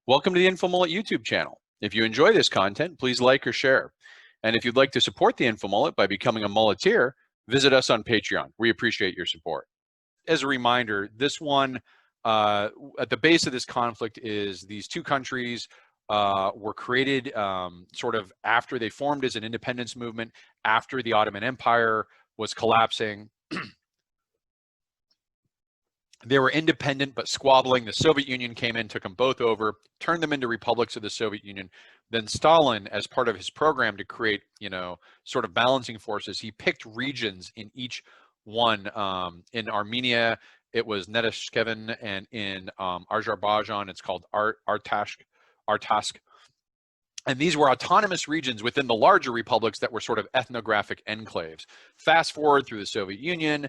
Welcome to the InfoMullet YouTube channel. If you enjoy this content, please like or share. And if you'd like to support the InfoMullet by becoming a mulleteer, visit us on Patreon. We appreciate your support. As a reminder, this one, at the base of this conflict is these two countries were created sort of after they formed as an independence movement, after the Ottoman Empire was collapsing. They were independent but squabbling. The Soviet Union came in, took them both over, turned them into republics of the Soviet Union. Then Stalin, as part of his program to create, sort of balancing forces, he picked regions in each one. In Armenia, it was Netashkevan, and in Azerbaijan, it's called Artashk. And these were autonomous regions within the larger republics that were sort of ethnographic enclaves. Fast forward through the Soviet Union,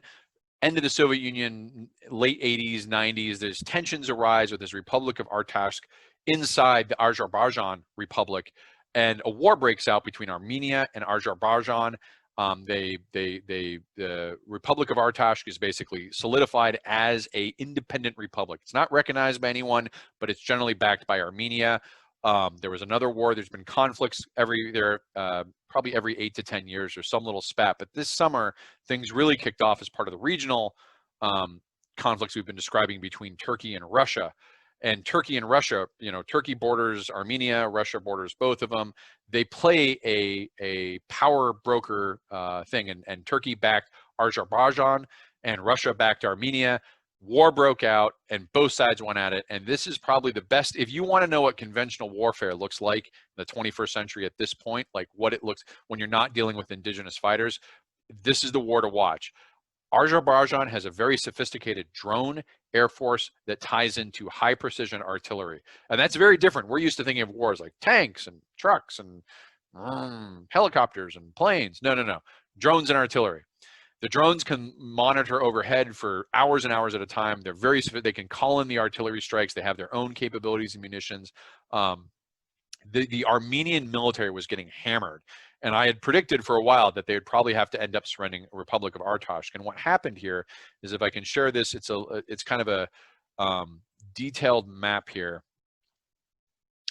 end of the Soviet Union, late 80s, 90s, there's tensions arise with this Republic of Artashk inside the Azerbaijan Republic, and a war breaks out between Armenia and Azerbaijan. The Republic of Artashk is basically solidified as an independent republic. It's not recognized by anyone, but it's generally backed by Armenia. There was another war. There's been conflicts probably every 8 to 10 years or some little spat. But this summer, things really kicked off as part of the regional conflicts we've been describing between Turkey and Russia. And Turkey and Russia, Turkey borders Armenia, Russia borders both of them. They play a power broker thing, and Turkey backed Azerbaijan and Russia backed Armenia. War broke out and both sides went at it, and this is probably the best. If you want to know what conventional warfare looks like in the 21st century at this point, like what it looks when you're not dealing with indigenous fighters, this is the war to watch. Azerbaijan has a very sophisticated drone air force that ties into high precision artillery, and that's very different. We're used to thinking of wars like tanks and trucks and helicopters and planes. No. Drones and artillery. The drones can monitor overhead for hours and hours at a time. They can call in the artillery strikes. They have their own capabilities and munitions. The Armenian military was getting hammered, and I had predicted for a while that they would probably have to end up surrendering the Republic of Artashk. And what happened here is, if I can share this, it's kind of a detailed map here.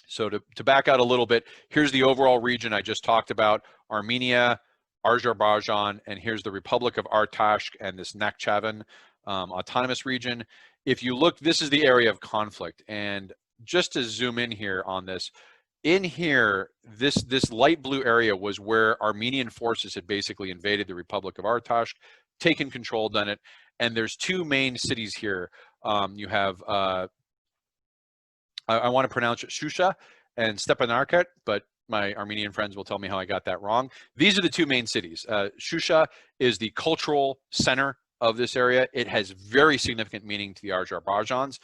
So to back out a little bit, here's the overall region I just talked about: Armenia, Azerbaijan, and here's the Republic of Artashk and this Nakhchivan autonomous region. If you look, this is the area of conflict. And just to zoom in here on this, in here, this light blue area was where Armenian forces had basically invaded the Republic of Artashk, taken control, done it. And there's two main cities here. You have, I want to pronounce it Shusha and Stepanakert, but my Armenian friends will tell me how I got that wrong. These are the two main cities. Shusha is the cultural center of this area. It has very significant meaning to the Azerbaijans.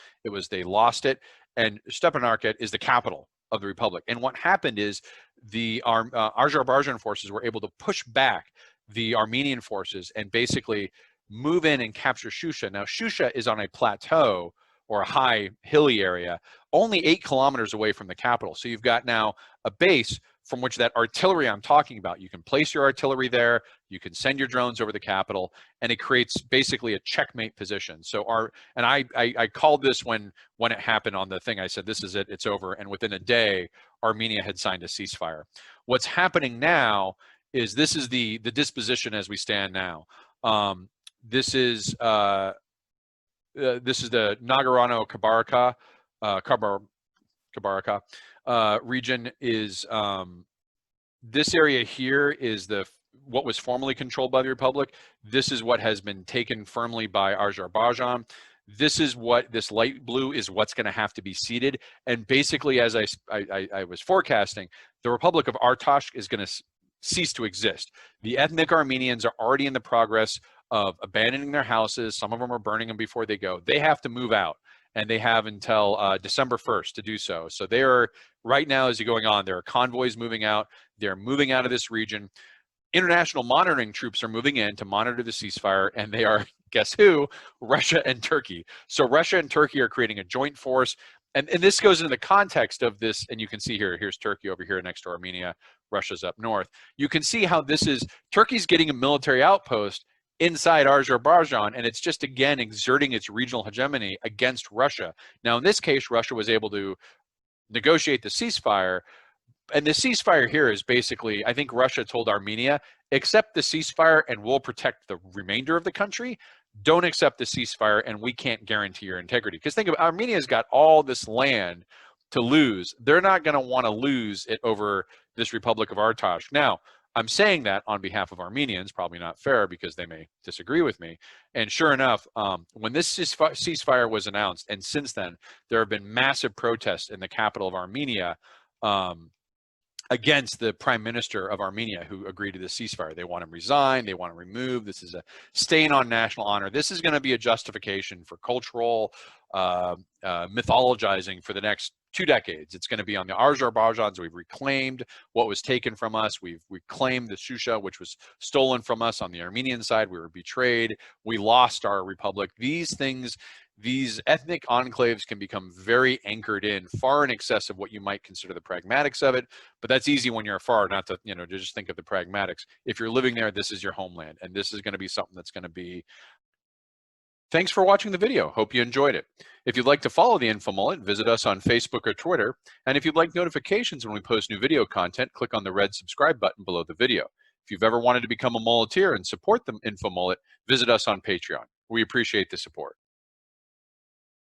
They lost it. And Stepanakert is the capital of the republic. And what happened is the Azerbaijan forces were able to push back the Armenian forces and basically move in and capture Shusha. Now, Shusha is on a plateau or a high hilly area, only 8 kilometers away from the capital. So you've got now a base from which that artillery I'm talking about, you can place your artillery there, you can send your drones over the capital, and it creates basically a checkmate position. So I called this when it happened on the thing, I said, this is it, it's over. And within a day, Armenia had signed a ceasefire. What's happening now is this is the disposition as we stand now. This is the Nagorno-Karabakh region. Is this area here is what was formerly controlled by the Republic. This is what has been taken firmly by Azerbaijan. This is what this light blue is what's going to have to be ceded. And basically, as I was forecasting, the Republic of Artashk is going to cease to exist. The ethnic Armenians are already in the progress of abandoning their houses. Some of them are burning them before they go. They have to move out, and they have until December 1st to do so. So they are, right now as you're going on, there are convoys moving out. They're moving out of this region. International monitoring troops are moving in to monitor the ceasefire, and they are, guess who? Russia and Turkey. So Russia and Turkey are creating a joint force. And this goes into the context of this, and you can see here's Turkey over here next to Armenia, Russia's up north. You can see how Turkey's getting a military outpost inside Azerbaijan, and it's just, again, exerting its regional hegemony against Russia. Now, in this case, Russia was able to negotiate the ceasefire. And the ceasefire here is basically, I think Russia told Armenia, accept the ceasefire and we'll protect the remainder of the country. Don't accept the ceasefire and we can't guarantee your integrity. Because think of Armenia's got all this land to lose. They're not going to want to lose it over this Republic of Artsakh. Now, I'm saying that on behalf of Armenians, probably not fair because they may disagree with me. And sure enough, when this ceasefire was announced, and since then, there have been massive protests in the capital of Armenia against the prime minister of Armenia who agreed to the ceasefire. They want him resigned. They want him removed. This is a stain on national honor. This is going to be a justification for cultural mythologizing for the next 2 decades. It's going to be on the Azerbaijans. We've reclaimed what was taken from us. We've reclaimed the Shusha, which was stolen from us. On the Armenian side, we were betrayed. We lost our republic. These things, these ethnic enclaves can become very anchored in, far in excess of what you might consider the pragmatics of it. But that's easy when you're far, not to, to just think of the pragmatics. If you're living there, this is your homeland. And this is going to be something that's going to be. Thanks for watching the video. Hope you enjoyed it. If you'd like to follow the Info Mullet, visit us on Facebook or Twitter. And if you'd like notifications when we post new video content, click on the red subscribe button below the video. If you've ever wanted to become a mulleteer and support the Info Mullet, visit us on Patreon. We appreciate the support.